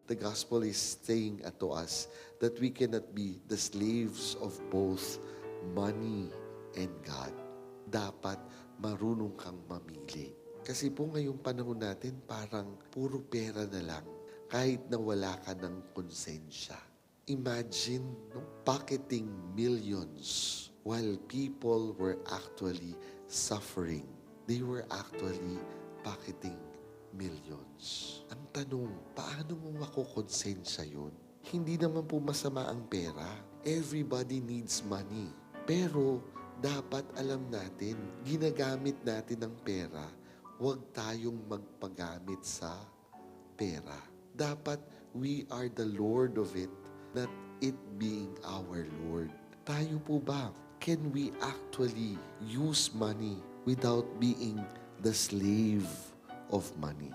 The gospel is saying to us that we cannot be the slaves of both money and God. Dapat marunong kang mamili. Kasi po ngayong panahon natin, parang puro pera na lang, kahit na wala ka ng konsensya. Imagine, no? Pocketing millions while people were actually suffering. They were actually pocketing millions. Ang tanong, paano mo makukonsensya yun? Hindi naman po masama ang pera. Everybody needs money. Pero dapat alam natin, ginagamit natin ang pera, huwag tayong magpagamit sa pera. Dapat we are the Lord of it, not it being our Lord. Tayo po ba, can we actually use money without being the slave of money?